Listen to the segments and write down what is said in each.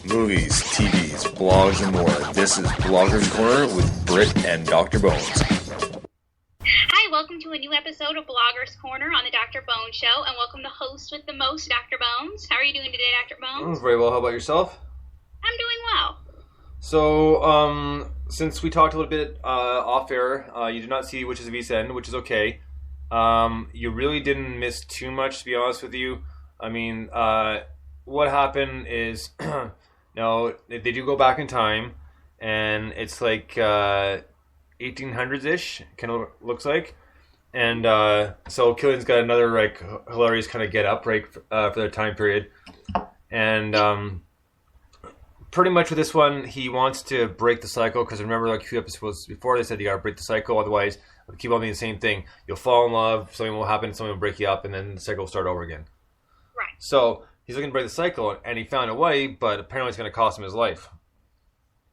movies, TVs, blogs, and more. This is Blogger's Corner with Britt and Dr. Bones. Hi, welcome to a new episode of Blogger's Corner on the Dr. Bones Show, and welcome the host with the most, Dr. Bones. How are you doing today, Dr. Bones? Very well. How about yourself? I'm doing well. So, since we talked a little bit off air, you did not see Witches of East End, which is okay. You really didn't miss too much, to be honest with you. I mean, what happened is, no, they do go back in time, and it's like 1800s-ish, kind of looks like. And so Killian's got another like hilarious kind of get up right for their time period, and pretty much with this one, he wants to break the cycle, because remember, like a few episodes before, they said you gotta break the cycle, otherwise it'll keep on being the same thing. You'll fall in love, something will happen, something will break you up, and then the cycle will start over again. Right. So he's looking to break the cycle, and he found a way, but apparently it's going to cost him his life.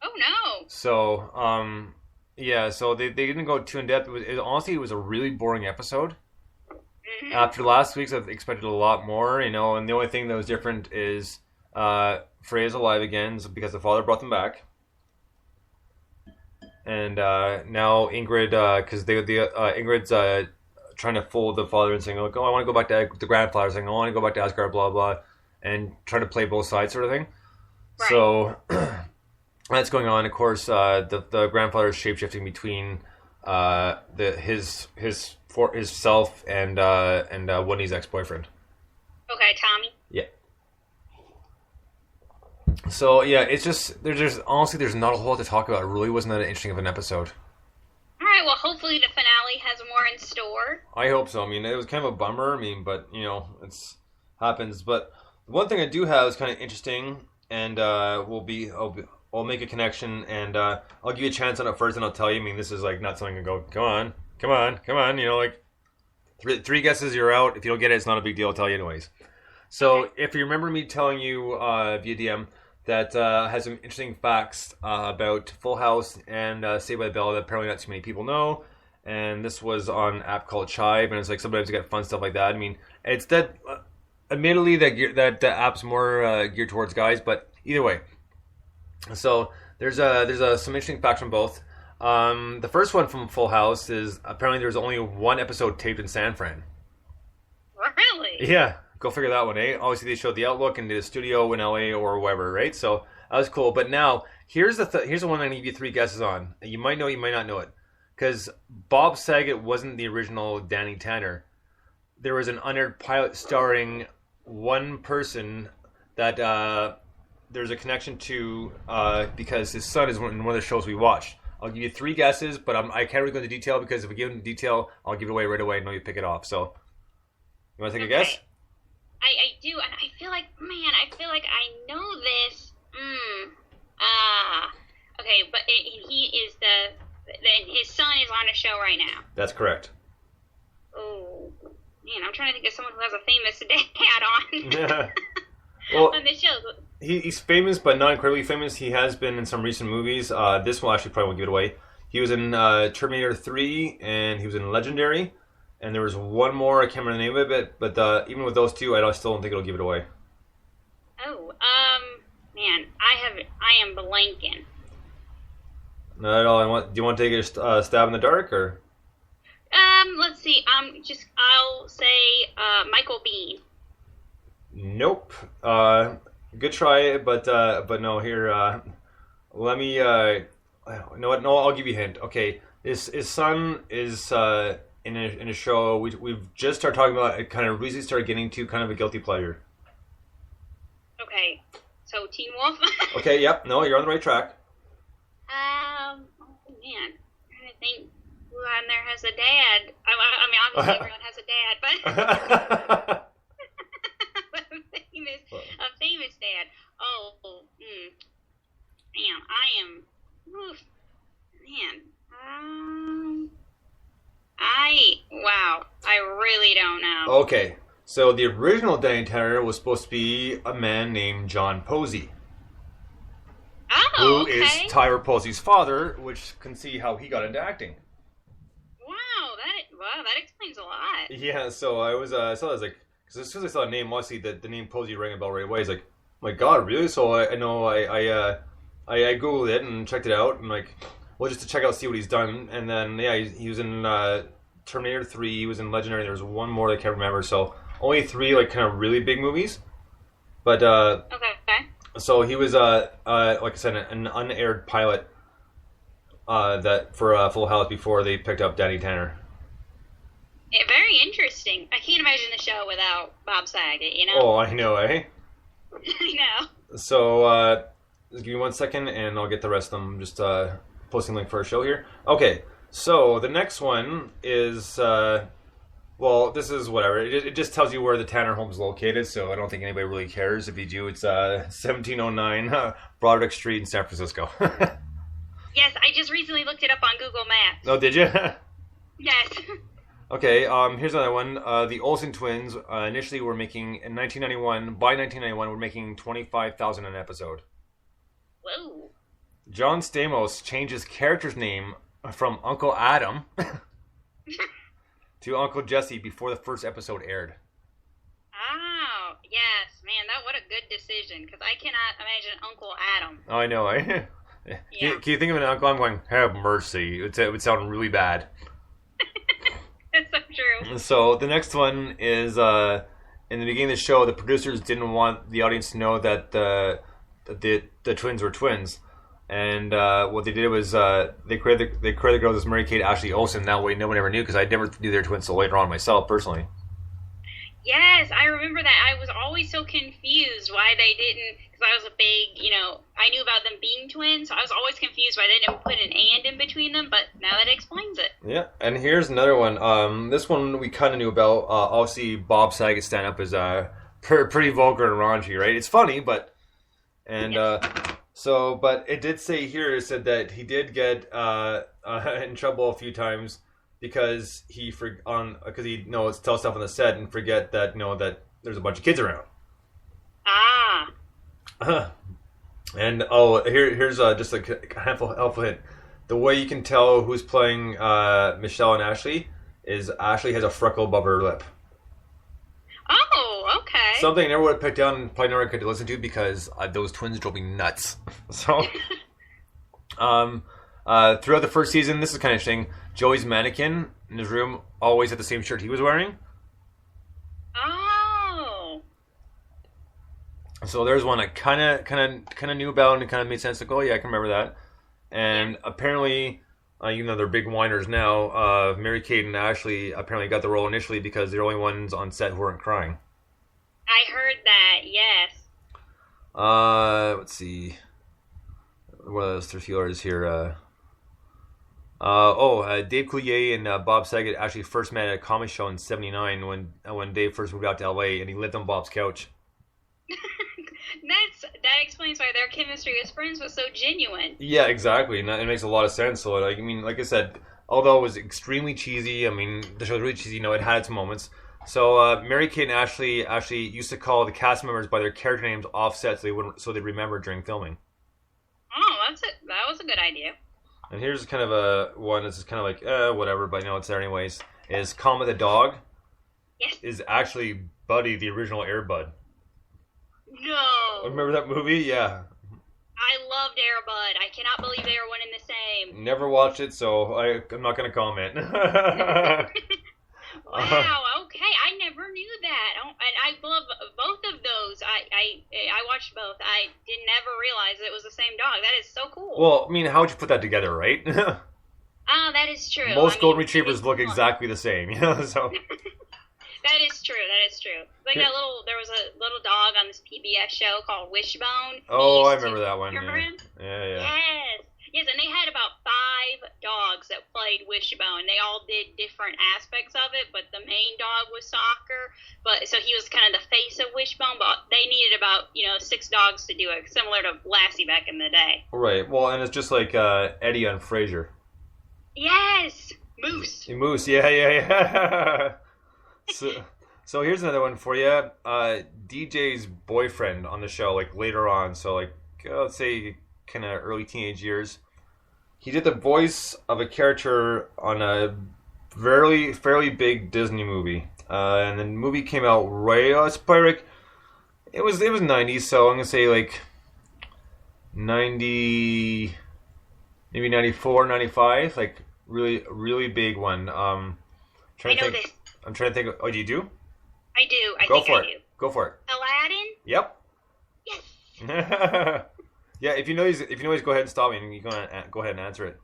Oh no. So, yeah, so they didn't go too in depth. Honestly, it was a really boring episode. Mm-hmm. After last week's, I expected a lot more, and the only thing that was different is Freya's alive again because the father brought them back. And now Ingrid, because Ingrid's trying to fool the father and saying, like, oh, I want to go back to the grandfather, saying, oh, I want to go back to Asgard, blah, blah, and trying to play both sides sort of thing. Right. So that's going on. Of course, the grandfather is shapeshifting between his self and Wendy's ex-boyfriend. Okay, Tommy. Yeah. So yeah, it's just there's honestly there's not a whole lot to talk about. It really wasn't that interesting of an episode. All right, well, hopefully the finale has more in store. I hope so. I mean, it was kind of a bummer. I mean, but it's happens. But the one thing I do have is kind of interesting, and I'll make a connection, and I'll give you a chance on it first, and I'll tell you. I mean, this is like not something I go, come on. Like three guesses, you're out. If you don't get it, it's not a big deal. I'll tell you anyways. So if you remember me telling you via DM that has some interesting facts about Full House and Saved by the Bell that apparently not too many people know. And this was on an app called Chive, and it's like sometimes you get fun stuff like that. I mean, it's that admittedly that app's more geared towards guys, but either way. So there's some interesting facts from both. The first one from Full House is apparently there's only one episode taped in San Fran. Really? Yeah. Go figure that one, eh? Obviously, they showed the Outlook and the studio in LA or wherever, right? So that was cool. But now, here's the one I'm going to give you three guesses on. You might know, you might not know it. Because Bob Saget wasn't the original Danny Tanner. There was an unaired pilot starring one person that there's a connection to because his son is in one of the shows we watched. I'll give you three guesses, but I can't really go into detail because if we give them detail, I'll give it away right away and know you pick it off. So, you want to take a guess? I do, and I feel like I know this. Okay, but he is his son is on a show right now. That's correct. Oh, man, I'm trying to think of someone who has a famous dad on. Well, on the show. He's famous, but not incredibly famous. He has been in some recent movies. This one actually probably won't give it away. He was in Terminator 3, and he was in Legendary. And there was one more, I can't remember the name of it, but even with those two, I still don't think it'll give it away. Oh, man, I am blanking. Not at all. Do you want to take a stab in the dark, or? Let's see. I'll say Michael Biehn. Nope. Good try, but no. Here, let me. No, I'll give you a hint. Okay, his son is in a show we've just started talking about. It kind of recently started getting to kind of a guilty pleasure. Okay, so Teen Wolf. Okay, yep. No, you're on the right track. Oh man, I'm trying to think who on there has a dad. I mean, obviously everyone has a dad, but a famous dad. Oh, damn, I am. Oof, man. I really don't know. Okay, so the original Danny Tanner was supposed to be a man named John Posey. Oh, who is Tyra Posey's father, which can see how he got into acting. Wow, that explains a lot. Yeah, so I was, I saw that, I was like, because as soon as I saw the name, obviously the name Posey rang a bell right away. It's like, My God, really? So I know I googled it and checked it out, and like, well, just to check out, see what he's done, and then yeah, he was in Terminator 3. He was in Legendary. There was one more that I can't remember. So only three like kind of really big movies. But Okay. so he was like I said, an unaired pilot that for Full House before they picked up Danny Tanner. Yeah, very interesting. I can't imagine the show without Bob Saget, you know? Oh, I know, eh? I know. So just give me 1 second, and I'll get the rest of them. Just posting link for our show here. Okay, so the next one is well, this is whatever. It just tells you where the Tanner home is located, so I don't think anybody really cares. If you do, it's 1709 Broderick Street in San Francisco. Yes, I just recently looked it up on Google Maps. Oh, did you? Yes. Okay, here's another one. The Olsen twins initially were making, in 1991, by 1991, were making $25,000 an episode. Whoa. John Stamos changed his character's name from Uncle Adam to Uncle Jesse before the first episode aired. Oh, yes, man, what a good decision, because I cannot imagine Uncle Adam. Oh, I know, eh? Yeah. Can you think of an uncle? I'm going, have mercy. It would sound really bad. That's so true. So the next one is in the beginning of the show, the producers didn't want the audience to know that the twins were twins, and what they did was they created the girls as Mary-Kate Ashley Olsen. That way, no one ever knew, because I never knew they were twins until later on myself, personally. Yes, I remember that. I was always so confused why they didn't, because I was a big, I knew about them being twins, so I was always confused why they didn't put an and in between them, but now that explains it. Yeah, and here's another one. This one we kind of knew about. Obviously, Bob Saget's stand-up is pretty vulgar and raunchy, right? It's funny, but... And but it did say here, it said that he did get in trouble a few times because he tell stuff on the set and forget that that there's a bunch of kids around. Ah. And here's just a helpful hint. The way you can tell who's playing Michelle and Ashley is Ashley has a freckle above her lip. Oh, okay. Something I never would have picked down and probably never could listen to because those twins drove me nuts. So, throughout the first season, this is kind of interesting. Joey's mannequin in his room always had the same shirt he was wearing. Oh. So there's one I kind of knew about and kind of made sense. Like, oh yeah, I can remember that. And apparently, even though they're big whiners now, Mary-Kate and Ashley apparently got the role initially because they're the only ones on set who weren't crying. I heard that, yes. Let's see. What are those three feelers here? Dave Coulier and Bob Saget actually first met at a comedy show in '79 when Dave first moved out to LA and he lived on Bob's couch. That explains why their chemistry as friends was so genuine. Yeah, exactly. And it makes a lot of sense. So, like I said, although it was extremely cheesy, the show was really cheesy, it had its moments. So, Mary-Kate and Ashley actually used to call the cast members by their character names offset so they'd remember during filming. Oh, that was a good idea. And here's kind of a one that's kind of like, whatever, but it's there anyways. Is Comet the dog? Yes. Is actually Buddy, the original Air Bud. No. Remember that movie? Yeah. I loved Air Bud. I cannot believe they were one and the same. Never watched it, so I'm not going to comment. Wow, okay. I never knew that. And I love both of those. I watched both. I did never realize it was the same dog. That is so cool. Well, how would you put that together, right? Oh, that is true. Most golden retrievers look exactly the same, so... That is true. Like there was a little dog on this PBS show called Wishbone. Oh, I remember that one. Remember him? Yeah. Yes, and they had about 5 dogs that played Wishbone. They all did different aspects of it, but the main dog was Soccer. So he was kind of the face of Wishbone, but they needed about 6 dogs to do it, similar to Lassie back in the day. Right. Well, and it's just like Eddie on Frasier. Yes, Moose. Moose. Yeah. So here's another one for you. DJ's boyfriend on the show, later on, so let's say kind of early teenage years. He did the voice of a character on a fairly big Disney movie, and the movie came out right. It's probably It was 90s, so I'm gonna say like 90, maybe 94, 95, like really big one. Trying I know to think. this. I'm trying to think. Oh, do you do? I do. I Go think for I it. do. Go for it. Aladdin? Yep. Yes. Yeah, if you know these, go ahead and stop me, and you go ahead and answer it.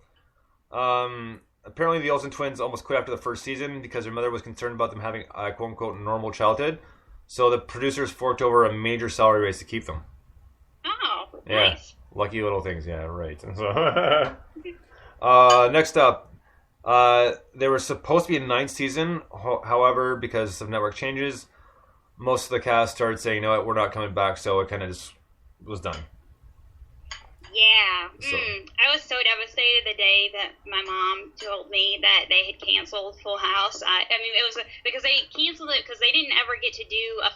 Apparently, the Olsen twins almost quit after the first season because their mother was concerned about them having a quote unquote normal childhood. So the producers forked over a major salary raise to keep them. Oh, Yeah, nice. lucky little things. Yeah, right. So, next up, there was supposed to be a ninth season. However, because of network changes, most of the cast started saying, "No, we're not coming back." So it kind of just was done. Yeah. So- I was so devastated the day that my mom told me that they had canceled Full House. I mean, it was because they canceled it because they didn't ever get to do a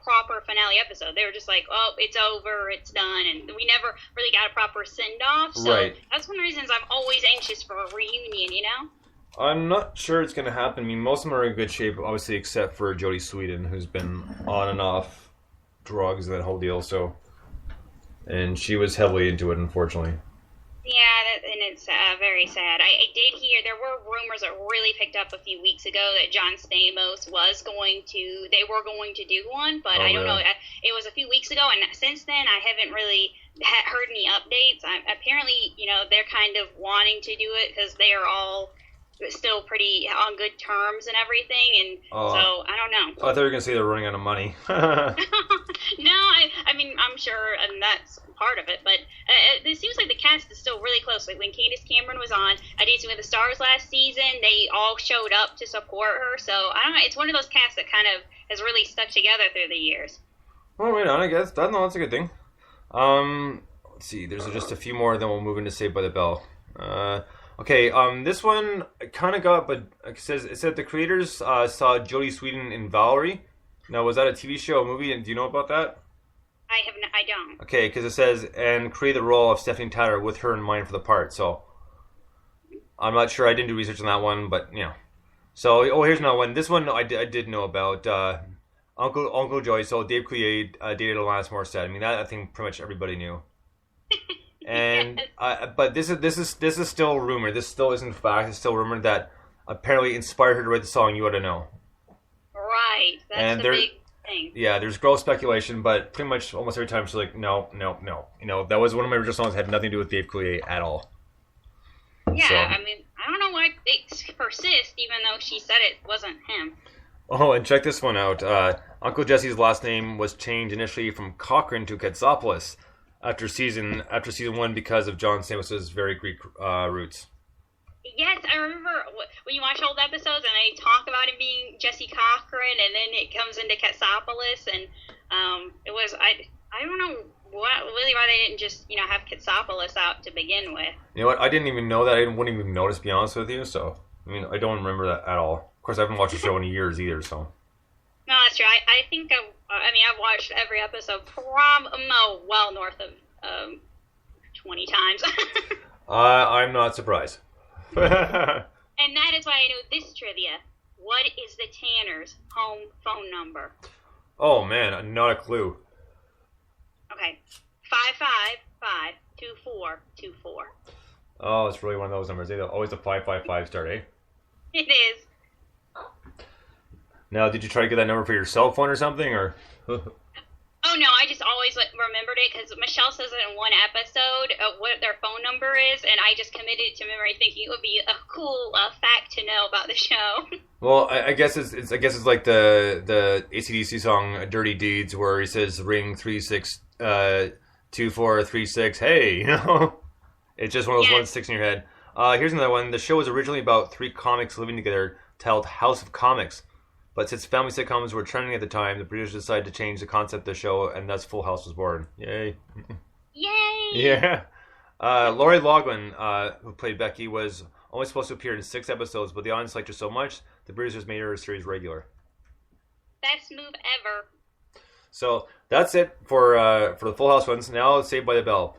proper finale episode. They were just like, oh, it's over, it's done, and we never really got a proper send-off. So Right. that's one of the reasons I'm always anxious for a reunion, you know? I'm not sure it's going to happen. I mean, most of them are in good shape, obviously, except for Jodie Sweetin, who's been on and off drugs and that whole deal. So, and she was heavily into it, unfortunately. Yeah, and it's very sad. I did hear there were rumors that really picked up a few weeks ago that John Stamos they were going to do one, but Oh, I don't know. really? It was a few weeks ago, and since then I haven't really heard any updates. Apparently, they're kind of wanting to do it because they are all still pretty on good terms and everything, and so I don't know. I thought you were going to say they're running out of money. No, I mean, I'm sure, and that's part of it, but it seems like the cast is still really close. Like when Candace Cameron was on Dancing with the Stars last season, they all showed up to support her, so I don't know, it's one of those casts that kind of has really stuck together through the years. Well, right on, I guess. That's a good thing. Let's see, there's just a few more, then we'll move into Saved by the Bell. Okay, this one kind of got, but it said the creators saw Jodie Sweetin in Valerie. Now, was that a TV show, a movie, and do you know about that? I don't. Okay, because it says, and create the role of Stephanie Tyler with her in mind for the part, so I'm not sure, I didn't do research on that one, but, So, here's another one. This one I did know about, Uncle Joey, so Dave Coulier dated Alanis Morissette. I mean, that I think pretty much everybody knew. And but this is still rumor. This still isn't fact. It's still rumored that apparently inspired her to write the song "You Ought to Know." Right, that's the big thing. Yeah, there's gross speculation, but pretty much almost every time she's like, no. That was one of my original songs. Had nothing to do with Dave Coulier at all. Yeah, So. I mean, I don't know why they persist, even though she said it wasn't him. Oh, and check this one out. Uncle Jesse's last name was changed initially from Cochran to Katsopoulos after season 1 because of John Stamos' very Greek roots. Yes, I remember when you watch old episodes and they talk about him being Jesse Cochran, and then it comes into Katsopoulos, and it was I don't know really why they didn't just have Katsopoulos out to begin with. You know what? I didn't even know that. I wouldn't even notice, to be honest with you. So I mean, I don't remember that at all. Of course, I haven't watched the show in years either. So. No, that's true. I think I've watched every episode well north of 20 times. I'm not surprised. And that is why I know this trivia. What is the Tanner's home phone number? Oh man, not a clue. Okay. 555-2424. Oh, it's really one of those numbers. They always a 555 start, eh? It is. Now, did you try to get that number for your cell phone or something, or? Oh no, I just always remembered it because Michelle says it in one episode what their phone number is, and I just committed it to memory, thinking it would be a cool fact to know about the show. Well, I guess it's like the AC/DC song "Dirty Deeds," where he says "ring 362436." Hey, it's just one of those ones that sticks in your head. Here's another one. The show was originally about 3 comics living together, titled House of Comics. But since family sitcoms were trending at the time, the producers decided to change the concept of the show, and thus Full House was born. Yay. Yay! Yeah. Lori Loughlin, who played Becky, was only supposed to appear in 6 episodes, but the audience liked her so much, the producers made her a series regular. Best move ever. So that's it for the Full House ones. Now let's Saved by the Bell.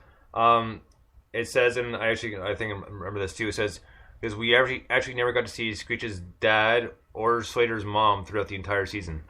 It says, and I think I remember this too, it says, because we actually never got to see Screech's dad or Slater's mom throughout the entire season.